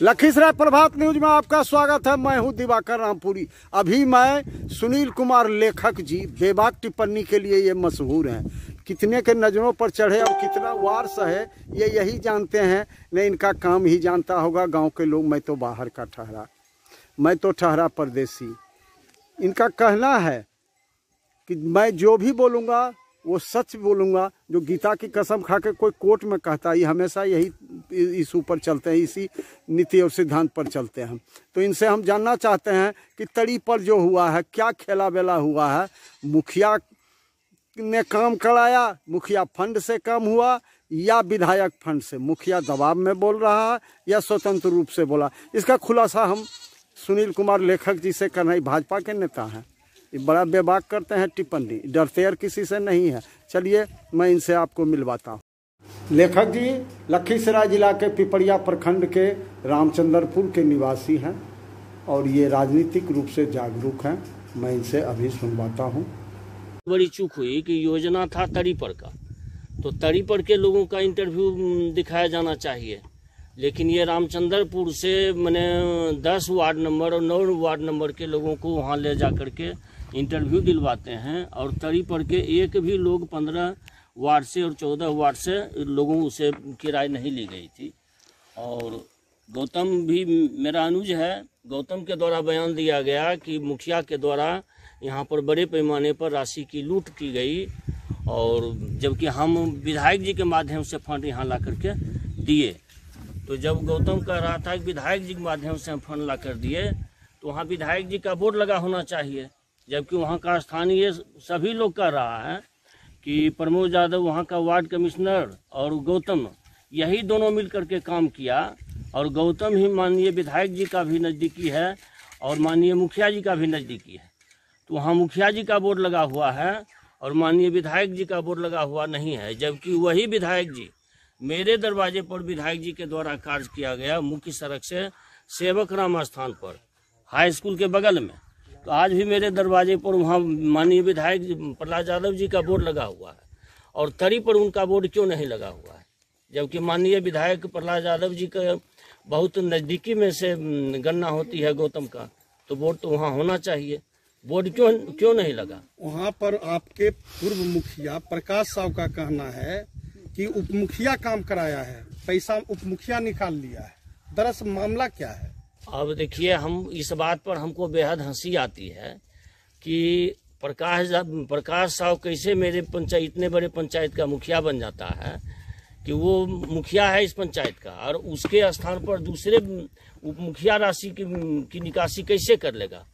लखीसराय प्रभात news में आपका स्वागत है। मैं हूं दिवाकर रामपुरी। अभी मैं सुनील कुमार लेखक जी बेबाक टिप्पणी के लिए ये मशहूर हैं। कितने के नज़रों पर चढ़े और कितना वार्स है ये यही जानते हैं, नहीं इनका काम ही जानता होगा गांव के लोग। मैं तो बाहर का ठहरा, मैं तो ठहरा परदेसी। इनका कहना है कि मैं जो भी बोलूँगा वो सच बोलूँगा। जो गीता की कसम खा के कोई कोर्ट में कहता है, ये हमेशा यही इस ऊपर चलते हैं, इसी नीति और सिद्धांत पर चलते हैं। तो इनसे हम जानना चाहते हैं कि तड़ी पर जो हुआ है क्या खेला बेला हुआ है। मुखिया ने काम कराया, मुखिया फंड से काम हुआ या विधायक फंड से? मुखिया दबाव में बोल रहा है या स्वतंत्र रूप से बोला? इसका खुलासा हम सुनील कुमार लेखक जी से करना। ही भाजपा के नेता हैं, बड़ा बेबाक करते हैं टिप्पणी, डरते और किसी से नहीं है। चलिए मैं इनसे आपको मिलवाता हूँ। लेखक जी लखीसराय जिला के पिपरिया प्रखंड के रामचंद्रपुर के निवासी हैं और ये राजनीतिक रूप से जागरूक हैं। मैं इनसे अभी सुनवाता हूँ। बड़ी चूक हुई कि योजना था तड़ी पर का, तो तड़ी पर के लोगों का इंटरव्यू दिखाया जाना चाहिए, लेकिन ये रामचंद्रपुर से मैंने 10 वार्ड नंबर और 9 वार्ड नंबर के लोगों को वहाँ ले जा करके इंटरव्यू दिलवाते हैं। और तड़ी पर के एक भी लोग 15 वार्ड से और 14 वार्ड से लोगों से किराए नहीं ली गई थी। और गौतम भी मेरा अनुज है, गौतम के द्वारा बयान दिया गया कि मुखिया के द्वारा यहाँ पर बड़े पैमाने पर राशि की लूट की गई, और जबकि हम विधायक जी के माध्यम से फंड यहाँ ला करके दिए। तो जब गौतम कह रहा था कि विधायक जी के माध्यम से हम फंड ला कर दिए, तो वहाँ विधायक जी का बोर्ड लगा होना चाहिए, जबकि वहाँ का स्थानीय सभी लोग कह रहा है कि प्रमोद यादव वहाँ का वार्ड कमिश्नर और गौतम यही दोनों मिल करके काम किया। और गौतम ही माननीय विधायक जी का भी नज़दीकी है और माननीय मुखिया जी का भी नज़दीकी है। तो वहाँ मुखिया जी का बोर्ड लगा हुआ है और माननीय विधायक जी का बोर्ड लगा हुआ नहीं है, जबकि वही विधायक जी मेरे दरवाजे पर विधायक जी के द्वारा कार्य किया गया मुख्य सड़क से सेवक राम स्थान पर हाई स्कूल के बगल में। तो आज भी मेरे दरवाजे पर वहाँ माननीय विधायक प्रहलाद यादव जी का बोर्ड लगा हुआ है, और तड़ी पर उनका बोर्ड क्यों नहीं लगा हुआ है? जबकि माननीय विधायक प्रहलाद यादव जी का बहुत नज़दीकी में से गणना होती है गौतम का, तो बोर्ड तो वहाँ होना चाहिए। बोर्ड क्यों नहीं लगा? वहाँ पर आपके पूर्व मुखिया प्रकाश साहु का कहना है कि उप मुखिया काम कराया है, पैसा उप मुखिया निकाल लिया है। दरअसल मामला क्या है? अब देखिए, हम इस बात पर हमको बेहद हंसी आती है कि प्रकाश साहु कैसे मेरे पंचायत, इतने बड़े पंचायत का मुखिया बन जाता है कि वो मुखिया है इस पंचायत का, और उसके स्थान पर दूसरे उप मुखिया राशि की निकासी कैसे कर लेगा?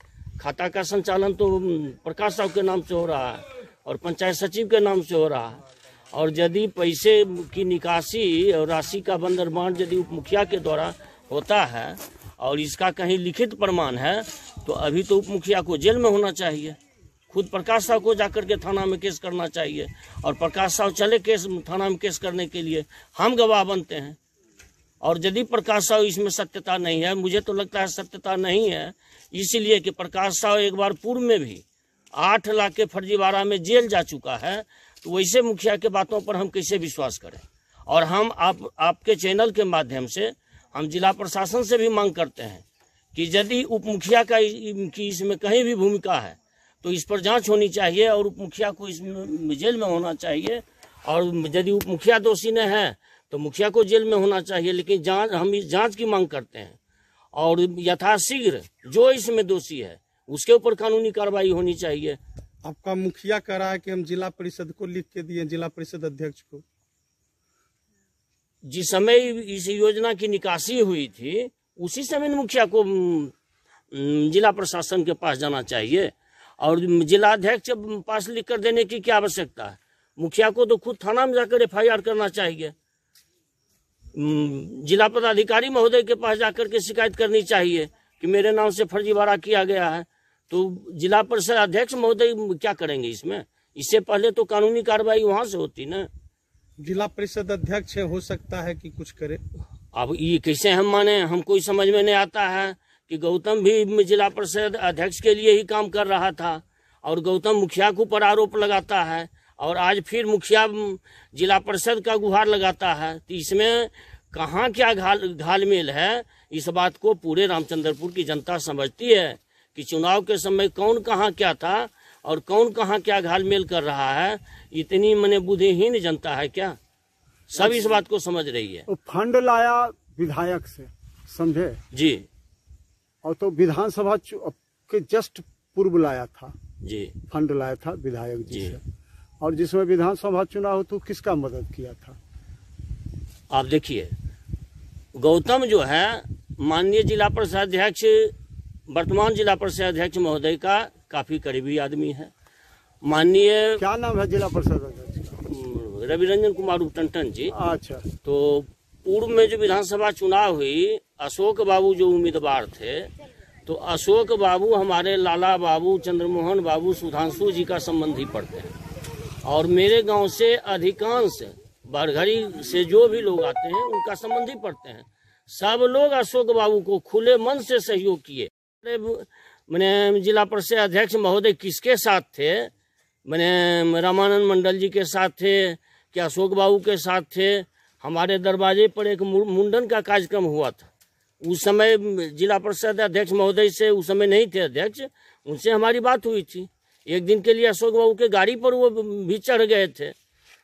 खाता का संचालन तो प्रकाश साहु के नाम से हो रहा है और पंचायत सचिव के नाम से हो रहा है। और यदि पैसे की निकासी और राशि का बंदरबांट यदि उप मुखिया के द्वारा होता है और इसका कहीं लिखित प्रमाण है, तो अभी तो उप मुखिया को जेल में होना चाहिए। खुद प्रकाश साहु को जाकर के थाना में केस करना चाहिए, और प्रकाश साहु चले केस थाना में केस करने के लिए, हम गवाह बनते हैं। और यदि प्रकाश साहु इसमें सत्यता नहीं है, मुझे तो लगता है सत्यता नहीं है, इसीलिए कि प्रकाश साहु एक बार पूर्व में भी 8 लाख के फर्जीवाड़ा में जेल जा चुका है। तो वैसे मुखिया के बातों पर हम कैसे विश्वास करें? और हम आपके चैनल के माध्यम से हम जिला प्रशासन से भी मांग करते हैं कि यदि उप मुखिया की इसमें कहीं भी भूमिका है तो इस पर जांच होनी चाहिए, और उप मुखिया को इसमें जेल में होना चाहिए। और यदि उप मुखिया दोषी न है तो मुखिया को जेल में होना चाहिए। लेकिन हम इस जांच की मांग करते हैं, और यथाशीघ्र जो इसमें दोषी है उसके ऊपर कानूनी कार्रवाई होनी चाहिए। आपका मुखिया कह रहा है कि हम जिला परिषद को लिख के दिए, जिला परिषद अध्यक्ष को। जिस समय इस योजना की निकासी हुई थी उसी समय मुखिया को जिला प्रशासन के पास जाना चाहिए, और जिला अध्यक्ष के पास लिख कर देने की क्या आवश्यकता है? मुखिया को तो खुद थाना में जाकर FIR करना चाहिए, जिला पदाधिकारी महोदय के पास जाकर के शिकायत करनी चाहिए कि मेरे नाम से फर्जीवाड़ा किया गया है। तो जिला परिषद अध्यक्ष महोदय क्या करेंगे इसमें? इससे पहले तो कानूनी कार्रवाई वहां से होती ना। जिला परिषद अध्यक्ष हो सकता है कि कुछ करे। अब ये कैसे हम माने? हमको समझ में नहीं आता है कि गौतम भी जिला परिषद अध्यक्ष के लिए ही काम कर रहा था, और गौतम मुखिया को पर आरोप लगाता है, और आज फिर मुखिया जिला परिषद का गुहार लगाता है। तो इसमें कहाँ क्या घालमेल है, इस बात को पूरे रामचंद्रपुर की जनता समझती है कि चुनाव के समय कौन कहाँ क्या था और कौन कहाँ क्या घालमेल कर रहा है। इतनी मने बुद्धिहीन जनता है क्या? सब इस बात को समझ रही है। वो फंड लाया विधायक से, समझे जी, और तो विधानसभा के जस्ट पूर्व लाया था जी, फंड लाया था विधायक जी जी। से, और जिसमें विधानसभा चुनाव हो तो किसका मदद किया था? आप देखिए, गौतम जो है माननीय जिला परिषद अध्यक्ष, वर्तमान जिला परिषद अध्यक्ष महोदय का काफी करीबी आदमी है। माननीय क्या नाम है जिला परिषद अध्यक्ष का? रविरंजन कुमार टंटन जी। अच्छा, तो पूर्व में जो विधानसभा चुनाव हुई, अशोक बाबू जो उम्मीदवार थे, तो अशोक बाबू हमारे लाला बाबू, चंद्रमोहन बाबू, सुधांशु जी का संबंधी पड़ते हैं। और मेरे गांव से अधिकांश बरघड़ी से जो भी लोग आते हैं उनका संबंधी पड़ते हैं। सब लोग अशोक बाबू को खुले मन से सहयोग किए। मैंने जिला परिषद अध्यक्ष महोदय किसके साथ थे? मैंने रामानंद मंडल जी के साथ थे कि अशोक बाबू के साथ थे। हमारे दरवाजे पर एक मुंडन का कार्यक्रम हुआ था। उस समय जिला परिषद अध्यक्ष महोदय से, उस समय नहीं थे अध्यक्ष, उनसे हमारी बात हुई थी। एक दिन के लिए अशोक बाबू के गाड़ी पर वो भी चढ़ गए थे,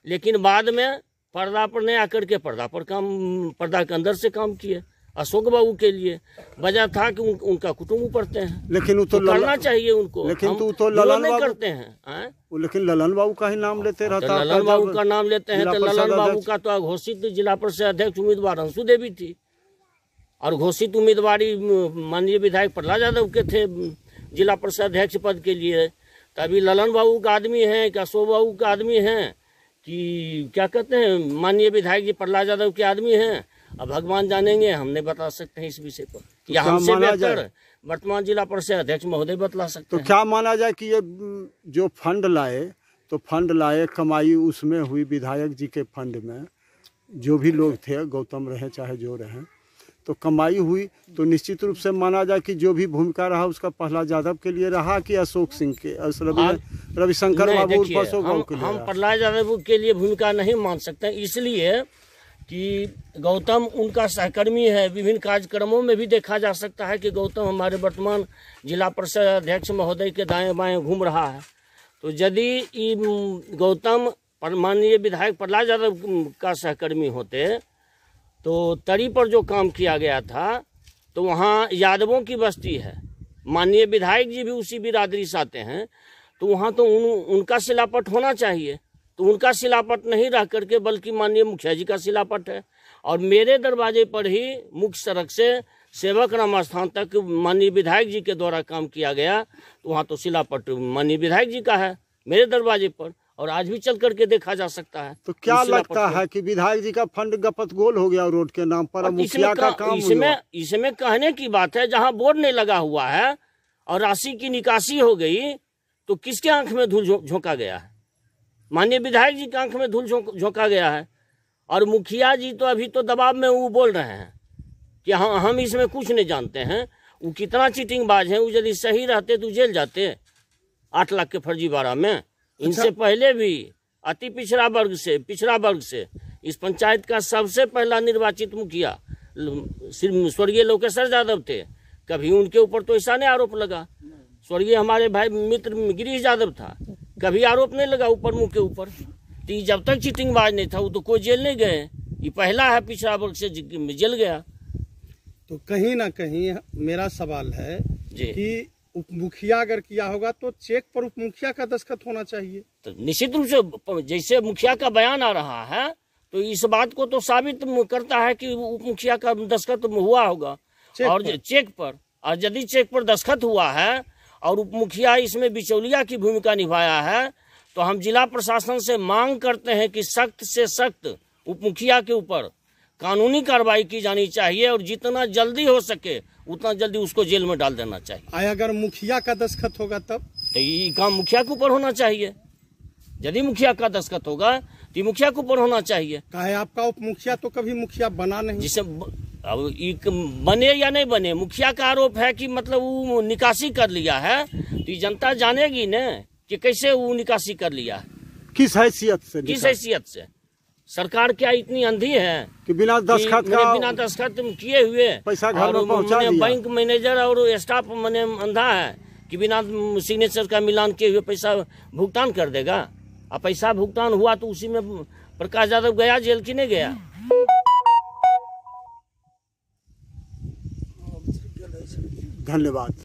लेकिन बाद में पर्दा पर नहीं आकर के पर्दा के अंदर से काम किए अशोक बाबू के लिए। वजह था कि उनका कुटुंब पढ़ते हैं, लेकिन वो तो करना चाहिए उनको। लेकिन हम तो ललन नहीं बाबू करते हैं। लेकिन ललन बाबू का ही नाम लेते रहता है। ललन बाबू का नाम लेते हैं तो ललन बाबू का तो घोषित जिला परिषद अध्यक्ष उम्मीदवार अंशु देवी थी, और घोषित उम्मीदवारी माननीय विधायक प्रहलाद यादव के थे जिला परिषद अध्यक्ष पद के लिए। तभी ललन बाबू का आदमी है कि अशोक बाबू का आदमी है कि क्या कहते हैं, माननीय विधायक जी प्रहलाद यादव के आदमी हैं। अब भगवान जानेंगे, हम नहीं बता सकते हैं इस विषय पर, या हमसे बेहतर वर्तमान जिला परिषद अध्यक्ष महोदय बतला सकते तो हैं। क्या माना जाए कि ये जो फंड लाए कमाई उसमें हुई, विधायक जी के फंड में जो भी लोग थे, गौतम रहे चाहे जो रहे, तो कमाई हुई, तो निश्चित रूप से माना जाए कि जो भी भूमिका रहा उसका प्रहलाद यादव के लिए रहा कि अशोक सिंह के, रविशंकर बाबू के लिए? हम प्रहलाद यादव के लिए भूमिका नहीं मान सकते, इसलिए कि गौतम उनका सहकर्मी है। विभिन्न कार्यक्रमों में भी देखा जा सकता है कि गौतम हमारे वर्तमान जिला परिषद अध्यक्ष महोदय के दाएं बाएं घूम रहा है। तो यदि गौतम माननीय विधायक प्रहलाद यादव का सहकर्मी होते तो तरी पर जो काम किया गया था, तो वहाँ यादवों की बस्ती है, माननीय विधायक जी भी उसी बिरादरी से आते हैं, तो वहाँ तो उनका सिलापट होना चाहिए। तो उनका सिलापट नहीं रह करके बल्कि माननीय मुखिया जी का सिलापट है। और मेरे दरवाजे पर ही मुख्य सड़क से सेवक राम स्थान तक माननीय विधायक जी के द्वारा काम किया गया, तो वहाँ तो सिलापट माननीय विधायक जी का है मेरे दरवाजे पर, और आज भी चल करके देखा जा सकता है। तो क्या लगता है कि विधायक जी का फंड गपत गोल हो गया रोड के नाम पर? मुखिया का काम इसमें कहने की बात है, जहाँ बोर्ड नहीं लगा हुआ है और राशि की निकासी हो गई, तो किसके आंख में धूल झोंका गया है? माननीय विधायक जी के आंख में धूल झोंका गया है। और मुखिया जी तो अभी तो दबाव में वो बोल रहे हैं कि हम इसमें कुछ नहीं जानते हैं। वो कितना चीटिंगबाज है, वो यदि सही रहते तो जेल जाते 8 लाख के फर्जीवाड़ा में। इनसे पहले भी अति पिछड़ा वर्ग से इस पंचायत का सबसे पहला निर्वाचित मुखिया स्वर्गीय लोकेश्वर यादव थे। कभी उनके ऊपर तो ऐसा नहीं आरोप लगा। स्वर्गीय हमारे भाई मित्र गिरीश यादव था, कभी आरोप नहीं लगा ऊपर मुंह के ऊपर। तो जब तक चीटिंगबाज नहीं था वो तो कोई जेल नहीं गए। ये पहला है पिछड़ा वर्ग से जेल गया। तो कहीं ना कहीं मेरा सवाल है कि उप मुखिया अगर किया होगा तो चेक पर उप मुखिया का दस्तखत होना चाहिए। तो निश्चित रूप से जैसे मुखिया का बयान आ रहा है, तो इस बात को तो साबित करता है कि उप मुखिया का दस्तखत हुआ होगा चेक पर। और यदि चेक पर दस्तखत हुआ है और उप मुखिया इसमें बिचौलिया की भूमिका निभाया है, तो हम जिला प्रशासन से मांग करते हैं कि सख्त से सख्त उप मुखिया के ऊपर कानूनी कार्रवाई की जानी चाहिए, और जितना जल्दी हो सके उतना जल्दी उसको जेल में डाल देना चाहिए। अगर मुखिया का दस्तखत होगा तब तो ये काम मुखिया के ऊपर होना चाहिए। यदि मुखिया का दस्तखत होगा तो मुखिया के ऊपर होना चाहिए। काहे आपका उप मुखिया तो कभी मुखिया बना नहीं। जिसे अब बने या नहीं बने, मुखिया का आरोप है कि मतलब वो निकासी कर लिया है, तो ये जनता जानेगी न कि कैसे वो निकासी कर लिया है, किस हैसियत से। सरकार क्या इतनी अंधी है कि बिना दस्तखत का बिना दस्तखत किए हुए पैसा घर में पहुंचा दिया। बैंक मैनेजर और स्टाफ मैंने अंधा है कि बिना सिग्नेचर का मिलान किए हुए पैसा भुगतान कर देगा। अब पैसा भुगतान हुआ तो उसी में प्रकाश यादव गया जेल की नहीं गया। धन्यवाद।